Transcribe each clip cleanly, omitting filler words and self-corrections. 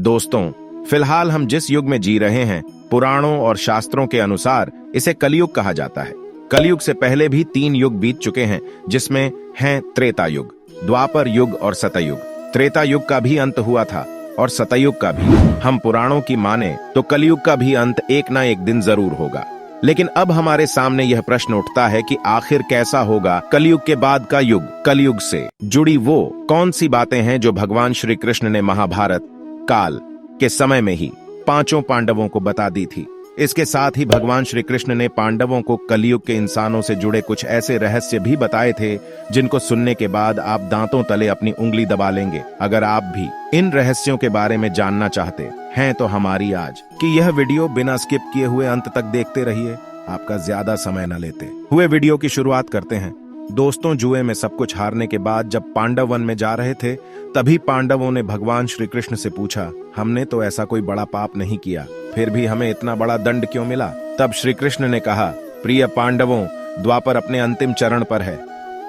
दोस्तों, फिलहाल हम जिस युग में जी रहे हैं, पुराणों और शास्त्रों के अनुसार इसे कलयुग कहा जाता है। कलयुग से पहले भी 3 युग बीत चुके हैं, जिसमें हैं त्रेता युग, द्वापर युग और सतयुग। त्रेता युग का भी अंत हुआ था और सतयुग का भी। हम पुराणों की माने तो कलयुग का भी अंत एक ना एक दिन जरूर होगा। लेकिन अब हमारे सामने यह प्रश्न उठता है कि आखिर कैसा होगा कलयुग के बाद का युग। कलयुग से जुड़ी वो कौन सी बातें हैं जो भगवान श्री कृष्ण ने महाभारत काल के समय में ही 5 पांडवों को बता दी थी। इसके साथ ही भगवान श्री कृष्ण ने पांडवों को कलयुग के इंसानों से जुड़े कुछ ऐसे रहस्य भी बताए थे जिनको सुनने के बाद आप दांतों तले अपनी उंगली दबा लेंगे। अगर आप भी इन रहस्यों के बारे में जानना चाहते हैं तो हमारी आज की यह वीडियो बिना स्किप किए हुए अंत तक देखते रहिए। आपका ज्यादा समय न लेते हुए वीडियो की शुरुआत करते हैं। दोस्तों, जुए में सब कुछ हारने के बाद जब पांडव वन में जा रहे थे, तभी पांडवों ने भगवान श्री कृष्ण से पूछा, हमने तो ऐसा कोई बड़ा पाप नहीं किया, फिर भी हमें इतना बड़ा दंड क्यों मिला? तब श्री कृष्ण ने कहा, प्रिय पांडवों, द्वापर अपने अंतिम चरण पर है।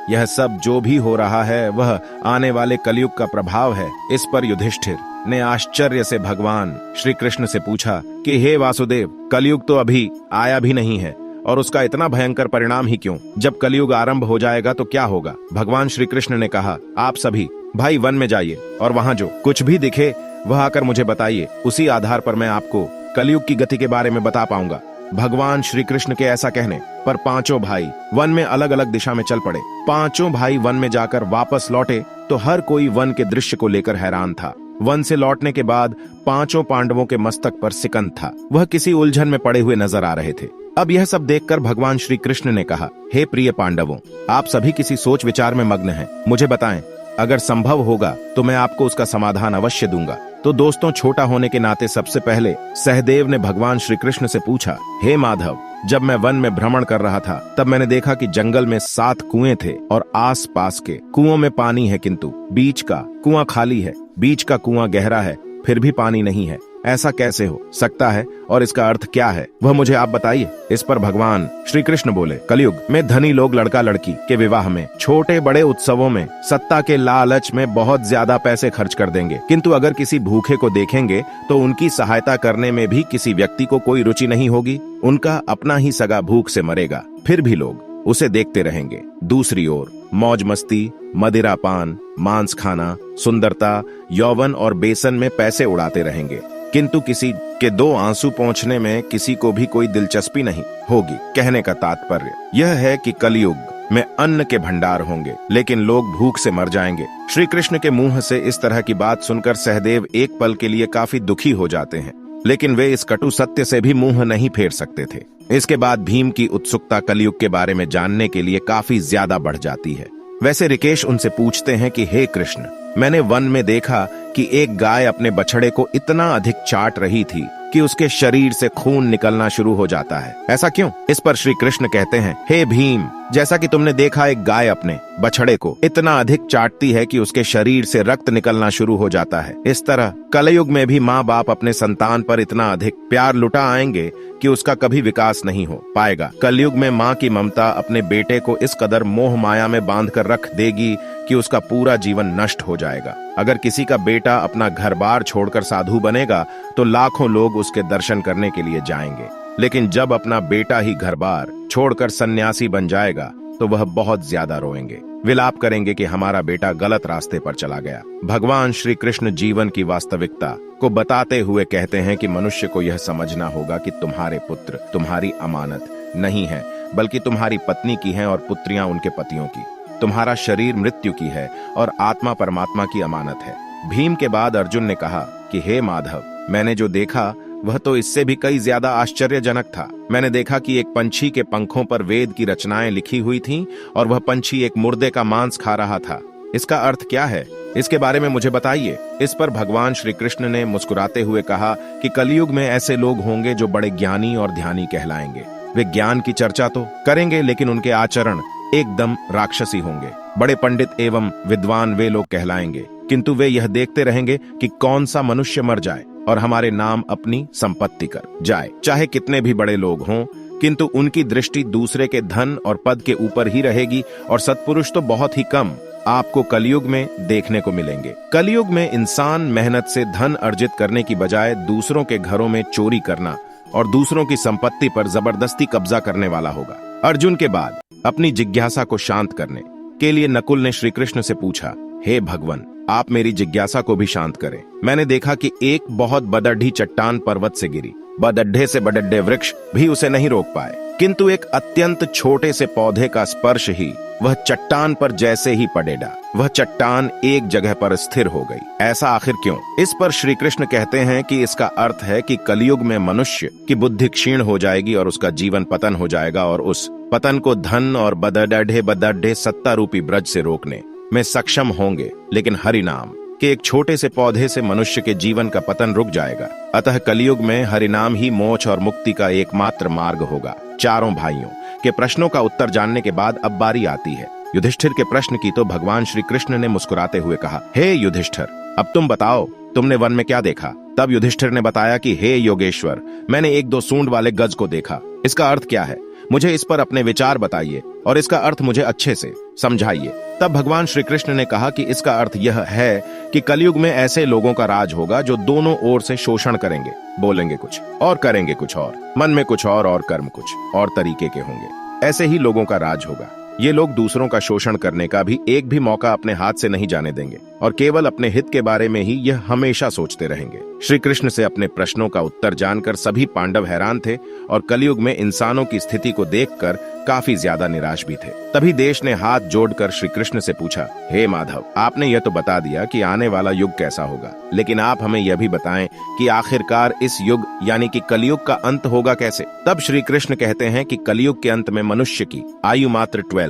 यह सब जो भी हो रहा है वह आने वाले कलयुग का प्रभाव है। इस पर युधिष्ठिर ने आश्चर्य से भगवान श्री कृष्ण से पूछा कि हे वासुदेव, कलयुग तो अभी आया भी नहीं है और उसका इतना भयंकर परिणाम ही क्यों? जब कलयुग आरंभ हो जाएगा तो क्या होगा? भगवान श्री कृष्ण ने कहा, आप सभी भाई वन में जाइए और वहां जो कुछ भी दिखे वह आकर मुझे बताइए। उसी आधार पर मैं आपको कलयुग की गति के बारे में बता पाऊंगा। भगवान श्री कृष्ण के ऐसा कहने पर 5 भाई वन में अलग अलग दिशा में चल पड़े। 5 भाई वन में जाकर वापस लौटे तो हर कोई वन के दृश्य को लेकर हैरान था। वन से लौटने के बाद 5 पांडवों के मस्तक पर सिकंद था। वह किसी उलझन में पड़े हुए नजर आ रहे थे। अब यह सब देखकर भगवान श्री कृष्ण ने कहा, हे प्रिय पांडवों, आप सभी किसी सोच विचार में मग्न हैं। मुझे बताएं, अगर संभव होगा तो मैं आपको उसका समाधान अवश्य दूंगा। तो दोस्तों, छोटा होने के नाते सबसे पहले सहदेव ने भगवान श्री कृष्ण से पूछा, हे माधव, जब मैं वन में भ्रमण कर रहा था तब मैंने देखा कि जंगल में 7 कुएं थे और आस पास के कुओं में पानी है, किंतु बीच का कुआं खाली है। बीच का कुआं गहरा है, फिर भी पानी नहीं है। ऐसा कैसे हो सकता है और इसका अर्थ क्या है, वह मुझे आप बताइए। इस पर भगवान श्री कृष्ण बोले, कलयुग में धनी लोग लड़का लड़की के विवाह में, छोटे बड़े उत्सवों में, सत्ता के लालच में बहुत ज्यादा पैसे खर्च कर देंगे, किंतु अगर किसी भूखे को देखेंगे तो उनकी सहायता करने में भी किसी व्यक्ति को कोई रुचि नहीं होगी। उनका अपना ही सगा भूख से मरेगा, फिर भी लोग उसे देखते रहेंगे। दूसरी ओर मौज मस्ती, मदिरा पान, मांस खाना, सुंदरता, यौवन और बेसन में पैसे उड़ाते रहेंगे, किंतु किसी के 2 आंसू पोंछने में किसी को भी कोई दिलचस्पी नहीं होगी। कहने का तात्पर्य यह है कि कलयुग में अन्न के भंडार होंगे, लेकिन लोग भूख से मर जाएंगे। श्री कृष्ण के मुंह से इस तरह की बात सुनकर सहदेव एक पल के लिए काफी दुखी हो जाते हैं, लेकिन वे इस कटु सत्य से भी मुंह नहीं फेर सकते थे। इसके बाद भीम की उत्सुकता कलयुग के बारे में जानने के लिए काफी ज्यादा बढ़ जाती है। वैसे ऋकेश उनसे पूछते हैं कि हे कृष्ण, मैंने वन में देखा कि एक गाय अपने बछड़े को इतना अधिक चाट रही थी कि उसके शरीर से खून निकलना शुरू हो जाता है। ऐसा क्यों? इस पर श्री कृष्ण कहते हैं, हे भीम, जैसा कि तुमने देखा एक गाय अपने बछड़े को इतना अधिक चाटती है कि उसके शरीर से रक्त निकलना शुरू हो जाता है, इस तरह कलयुग में भी माँ बाप अपने संतान पर इतना अधिक प्यार लुटा आएंगे कि उसका कभी विकास नहीं हो पाएगा। कलयुग में माँ की ममता अपने बेटे को इस कदर मोह माया में बांध कर रख देगी कि उसका पूरा जीवन नष्ट हो जाएगा। अगर किसी का बेटा अपना घर बार छोड़कर साधु बनेगा तो लाखों लोग उसके दर्शन करने के लिए जाएंगे, लेकिन जब अपना बेटा ही घर बार छोड़कर सन्यासी बन जाएगा तो वह बहुत ज्यादा रोएंगे, विलाप करेंगे कि हमारा बेटा गलत रास्ते पर चला गया। भगवान श्री कृष्ण जीवन की वास्तविकता को बताते हुए कहते हैं कि मनुष्य को यह समझना होगा कि तुम्हारे पुत्र तुम्हारी अमानत नहीं है, बल्कि तुम्हारी पत्नी की है और पुत्रियां उनके पतियों की। तुम्हारा शरीर मृत्यु की है और आत्मा परमात्मा की अमानत है। भीम के बाद अर्जुन ने कहा कि हे माधव, मैंने जो देखा वह तो इससे भी कई ज्यादा आश्चर्यजनक था। मैंने देखा कि एक पंछी के पंखों पर वेद की रचनाएं लिखी हुई थीं और वह पंछी एक मुर्दे का मांस खा रहा था। इसका अर्थ क्या है? इसके बारे में मुझे बताइए। इस पर भगवान श्री कृष्ण ने मुस्कुराते हुए कहा कि कलयुग में ऐसे लोग होंगे जो बड़े ज्ञानी और ध्यानी कहलाएंगे। वे ज्ञान की चर्चा तो करेंगे, लेकिन उनके आचरण एकदम राक्षसी होंगे। बड़े पंडित एवं विद्वान वे लोग कहलाएंगे, किंतु वे यह देखते रहेंगे कि कौन सा मनुष्य मर जाए और हमारे नाम अपनी संपत्ति कर जाए, चाहे कितने भी बड़े लोग हों, किंतु उनकी दृष्टि दूसरे के धन और पद के ऊपर ही रहेगी और सत्पुरुष तो बहुत ही कम। आपको कलयुग में देखने को मिलेंगे। कलयुग में इंसान मेहनत से धन अर्जित करने की बजाय दूसरों के घरों में चोरी करना और दूसरों की संपत्ति पर जबरदस्ती कब्जा करने वाला होगा। अर्जुन के बाद अपनी जिज्ञासा को शांत करने के लिए नकुल ने श्री कृष्ण से पूछा, हे भगवान, आप मेरी जिज्ञासा को भी शांत करें। मैंने देखा कि एक बहुत बदढ़ी चट्टान पर्वत से गिरी। बदढ़े से बड़े वृक्ष भी उसे नहीं रोक पाए, किंतु एक अत्यंत छोटे से पौधे का स्पर्श ही वह चट्टान पर जैसे ही पड़ेगा, वह चट्टान एक जगह पर स्थिर हो गई। ऐसा आखिर क्यों? इस पर श्री कृष्ण कहते हैं कि इसका अर्थ है कि कलयुग में मनुष्य की बुद्धि क्षीण हो जाएगी और उसका जीवन पतन हो जाएगा, और उस पतन को धन और बदढ़े सत्ता रूपी ब्रज से रोकने में सक्षम होंगे। लेकिन हरि नाम के एक छोटे से पौधे से मनुष्य के जीवन का पतन रुक जाएगा। अतः कलयुग में हरिनाम ही मोक्ष और मुक्ति का एकमात्र मार्ग होगा। चारों भाइयों के प्रश्नों का उत्तर जानने के बाद अब बारी आती है युधिष्ठिर के प्रश्न की। तो भगवान श्री कृष्ण ने मुस्कुराते हुए कहा, हे युधिष्ठिर, अब तुम बताओ, तुमने वन में क्या देखा? तब युधिष्ठिर ने बताया कि हे योगेश्वर, मैंने 1-2 सूंड वाले गज को देखा। इसका अर्थ क्या है? मुझे इस पर अपने विचार बताइए और इसका अर्थ मुझे अच्छे से समझाइए। तब भगवान श्री कृष्ण ने कहा कि इसका अर्थ यह है कि कलयुग में ऐसे लोगों का राज होगा जो दोनों ओर से शोषण करेंगे, बोलेंगे कुछ और करेंगे कुछ और, मन में कुछ और कर्म कुछ और तरीके के होंगे। ऐसे ही लोगों का राज होगा। ये लोग दूसरों का शोषण करने का भी एक भी मौका अपने हाथ से नहीं जाने देंगे और केवल अपने हित के बारे में ही यह हमेशा सोचते रहेंगे। श्री कृष्ण से अपने प्रश्नों का उत्तर जानकर सभी पांडव हैरान थे और कलयुग में इंसानों की स्थिति को देखकर काफी ज्यादा निराश भी थे। तभी देश ने हाथ जोड़कर श्री कृष्ण से पूछा, हे माधव, आपने यह तो बता दिया कि आने वाला युग कैसा होगा, लेकिन आप हमें यह भी बताएं कि आखिरकार इस युग यानी कि कलयुग का अंत होगा कैसे? तब श्री कृष्ण कहते हैं कि कलयुग के अंत में मनुष्य की आयु मात्र 12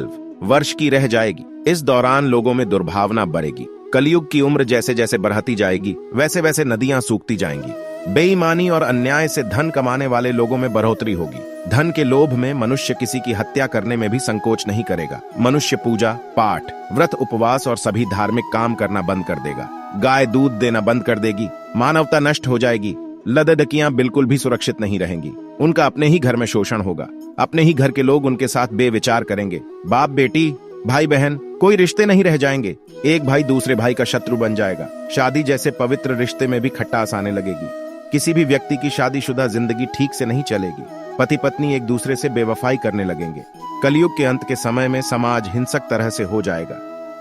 वर्ष की रह जाएगी। इस दौरान लोगों में दुर्भावना बढ़ेगी। कलयुग की उम्र जैसे जैसे बढ़ती जाएगी वैसे वैसे नदियां सूखती जाएंगी। बेईमानी और अन्याय से धन कमाने वाले लोगों में बढ़ोतरी होगी। धन के लोभ में मनुष्य किसी की हत्या करने में भी संकोच नहीं करेगा। मनुष्य पूजा पाठ, व्रत, उपवास और सभी धार्मिक काम करना बंद कर देगा। गाय दूध देना बंद कर देगी। मानवता नष्ट हो जाएगी। लड़कियां बिल्कुल भी सुरक्षित नहीं रहेंगी। उनका अपने ही घर में शोषण होगा। अपने ही घर के लोग उनके साथ बेविचार करेंगे। बाप बेटी, भाई बहन, कोई रिश्ते नहीं रह जाएंगे। एक भाई दूसरे भाई का शत्रु बन जाएगा। शादी जैसे पवित्र रिश्ते में भी खटास आने लगेगी। किसी भी व्यक्ति की शादीशुदा जिंदगी ठीक से नहीं चलेगी। पति पत्नी एक दूसरे से बेवफाई करने लगेंगे। कलयुग के अंत के समय में समाज हिंसक तरह से हो जाएगा।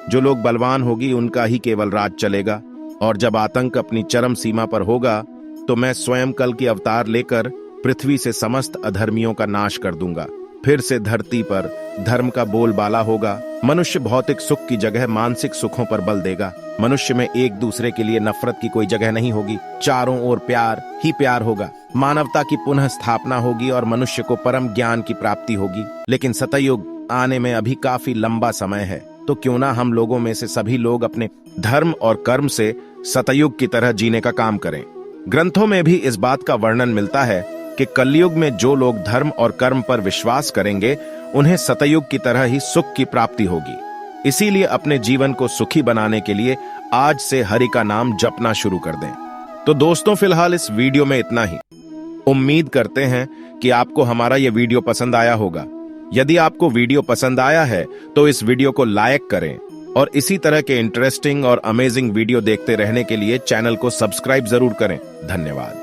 जो लोग बलवान होगी उनका ही केवल राज चलेगा, और जब आतंक अपनी चरम सीमा पर होगा तो मैं स्वयं कल की अवतार लेकर पृथ्वी से समस्त अधर्मियों का नाश कर दूंगा। फिर से धरती पर धर्म का बोलबाला होगा। मनुष्य भौतिक सुख की जगह मानसिक सुखों पर बल देगा। मनुष्य में एक दूसरे के लिए नफरत की कोई जगह नहीं होगी। चारों ओर प्यार ही प्यार होगा। मानवता की पुनः स्थापना होगी और मनुष्य को परम ज्ञान की प्राप्ति होगी। लेकिन सतयुग आने में अभी काफी लंबा समय है, तो क्यों ना हम लोगों में से सभी लोग अपने धर्म और कर्म से सतयुग की तरह जीने का काम करें। ग्रंथों में भी इस बात का वर्णन मिलता है कि कलयुग में जो लोग धर्म और कर्म पर विश्वास करेंगे उन्हें सतयुग की तरह ही सुख की प्राप्ति होगी। इसीलिए अपने जीवन को सुखी बनाने के लिए आज से हरि का नाम जपना शुरू कर दें। तो दोस्तों, फिलहाल इस वीडियो में इतना ही। उम्मीद करते हैं कि आपको हमारा यह वीडियो पसंद आया होगा। यदि आपको वीडियो पसंद आया है तो इस वीडियो को लाइक करें और इसी तरह के इंटरेस्टिंग और अमेजिंग वीडियो देखते रहने के लिए चैनल को सब्सक्राइब जरूर करें। धन्यवाद।